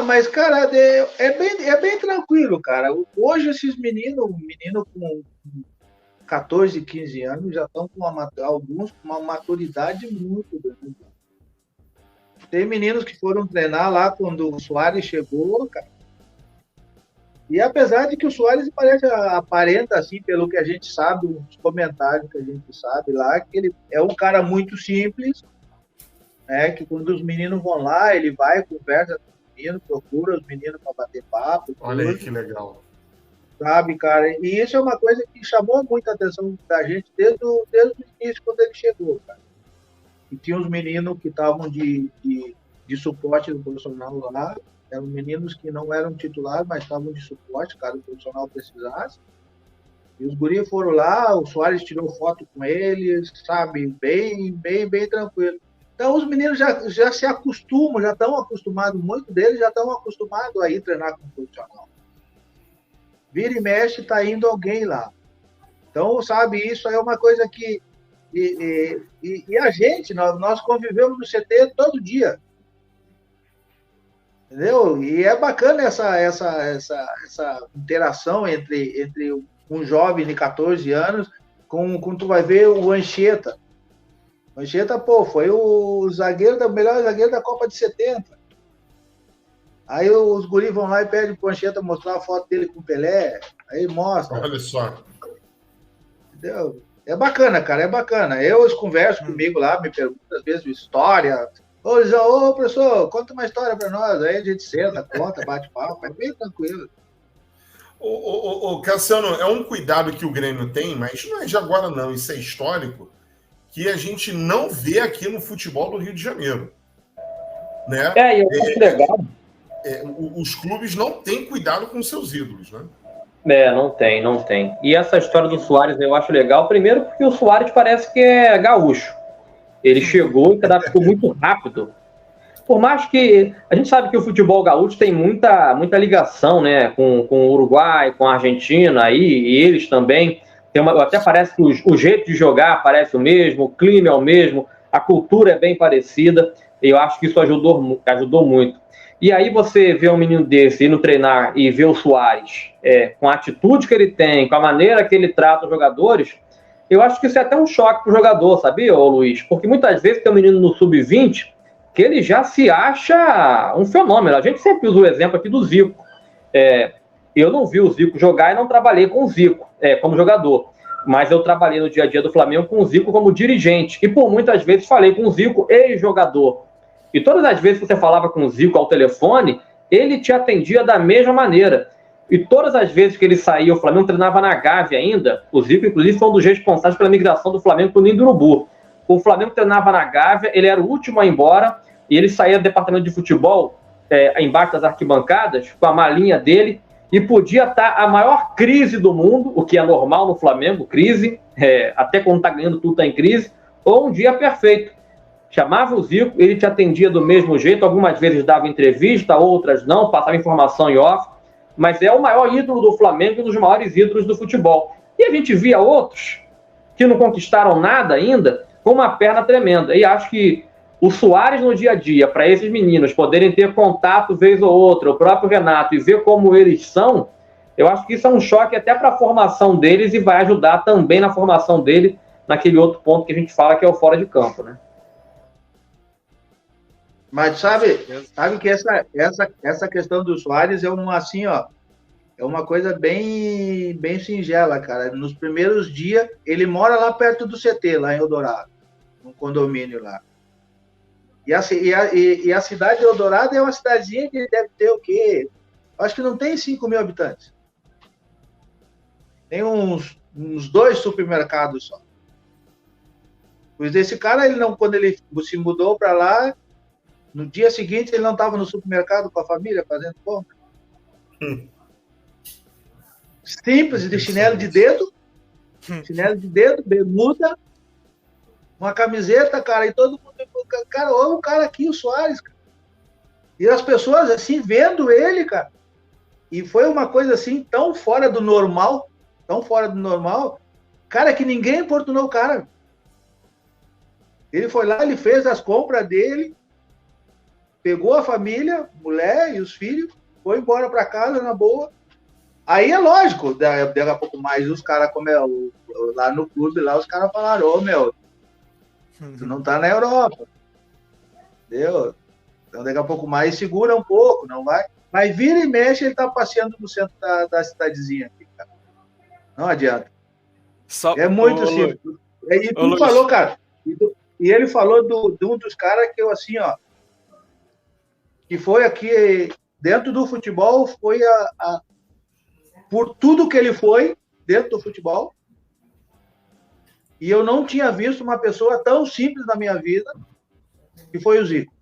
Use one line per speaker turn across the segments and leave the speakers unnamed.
Mas, cara, é bem tranquilo, cara. Hoje esses menino com 14, 15 anos já estão com alguns com uma maturidade muito grande. Tem meninos que foram treinar lá quando o Soares chegou, cara. E apesar de que o Soares aparenta, assim, pelo que a gente sabe, os comentários que a gente sabe lá, que ele é um cara muito simples, né? Que quando os meninos vão lá, ele vai, conversa com os meninos, procura os meninos para bater papo.
Olha aí
tudo,
que legal.
sabe, cara? E isso é uma coisa que chamou muita atenção da gente desde o início, quando ele chegou, cara. E tinha uns meninos que estavam de suporte do profissional lá, eram meninos que não eram titulares, mas estavam de suporte, caso o profissional precisasse. E os guris foram lá, o Soares tirou foto com eles, sabe, bem tranquilo. Então os meninos já se acostumam, já estão acostumados, muitos deles já estão acostumados a ir treinar com o profissional. Vira e mexe, está indo alguém lá. Então, sabe, isso é uma coisa que... E a gente, nós convivemos no CT todo dia. Entendeu? E é bacana essa interação entre um jovem de 14 anos com tu vai ver o Anchieta. O Anchieta, pô, foi o melhor zagueiro da Copa de 70. Aí os guris vão lá e pedem pro Anchieta mostrar a foto dele com o Pelé. Aí mostra.
Olha só.
Entendeu? É bacana, cara, é bacana. Eles conversam comigo lá, me perguntam às vezes história. Ô, professor, conta uma história para nós. Aí a gente senta, conta, bate papo, é bem tranquilo.
Cassiano, é um cuidado que o Grêmio tem, mas não é de agora não, isso é histórico, que a gente não vê aqui no futebol do Rio de Janeiro. Né?
E eu acho legal.
Os clubes não têm cuidado com seus ídolos, né?
Não tem. E essa história do Soares eu acho legal, primeiro porque o Soares parece que é gaúcho. Ele chegou e se adaptou muito rápido. Por mais que... A gente sabe que o futebol gaúcho tem muita ligação, né, com o Uruguai, com a Argentina, e eles também. Até parece que o jeito de jogar parece o mesmo, o clima é o mesmo, a cultura é bem parecida, e eu acho que isso ajudou muito. E aí você vê um menino desse indo treinar e ver o Soares com a atitude que ele tem, com a maneira que ele trata os jogadores, eu acho que isso é até um choque pro jogador, sabia, Luiz? Porque muitas vezes tem um menino no sub-20 que ele já se acha um fenômeno. A gente sempre usa o exemplo aqui do Zico. Eu não vi o Zico jogar e não trabalhei com o Zico como jogador, mas eu trabalhei no dia a dia do Flamengo com o Zico como dirigente e por muitas vezes falei com o Zico ex-jogador. E todas as vezes que você falava com o Zico ao telefone, ele te atendia da mesma maneira. E todas as vezes que ele saía, o Flamengo treinava na Gávea ainda. O Zico, inclusive, foi um dos responsáveis pela migração do Flamengo para o Ninho do Urubu. O Flamengo treinava na Gávea, ele era o último a ir embora, e ele saía do departamento de futebol, embaixo das arquibancadas, com a malinha dele, e podia estar a maior crise do mundo, o que é normal no Flamengo, crise, até quando está ganhando tudo está em crise, ou um dia perfeito. Chamava o Zico, ele te atendia do mesmo jeito, algumas vezes dava entrevista, outras não, passava informação em off, mas é o maior ídolo do Flamengo e um dos maiores ídolos do futebol. E a gente via outros que não conquistaram nada ainda com uma perna tremenda. E acho que o Soares no dia a dia, para esses meninos poderem ter contato vez ou outra, o próprio Renato, e ver como eles são, eu acho que isso é um choque até para a formação deles e vai ajudar também na formação dele naquele outro ponto que a gente fala que é o fora de campo, né?
Mas sabe que essa questão do Soares é é uma coisa bem singela, cara. Nos primeiros dias, ele mora lá perto do CT, lá em Eldorado, num condomínio lá. E a cidade de Eldorado é uma cidadezinha que deve ter o quê? Acho que não tem 5 mil habitantes. Tem uns 2 supermercados só. Pois esse cara, quando ele se mudou para lá, no dia seguinte ele não estava no supermercado com a família fazendo compra. Simples, de chinelo de dedo, bermuda, uma camiseta, cara, e todo mundo, cara, olha o cara aqui, o Soares, cara. E as pessoas, assim, vendo ele, cara, e foi uma coisa, assim, tão fora do normal, cara, que ninguém importunou o cara. Ele foi lá, ele fez as compras dele, pegou a família, mulher e os filhos, foi embora para casa na boa. Aí é lógico, daqui a pouco mais os caras, como é lá no clube, lá os caras falaram, ô meu, tu não tá na Europa. Entendeu? Então daqui a pouco mais segura um pouco, não vai. Mas vira e mexe, ele tá passeando no centro da cidadezinha aqui, cara. Não adianta. É muito simples. E tu falou, cara, e ele falou de um dos caras que eu, assim, ó, que foi aqui dentro do futebol, foi por tudo que ele foi dentro do futebol, e eu não tinha visto uma pessoa tão simples na minha vida, que foi o Zico.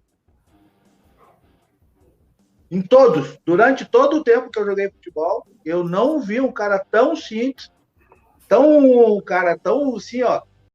Durante todo o tempo que eu joguei futebol, eu não vi um cara tão simples, tão assim, ó,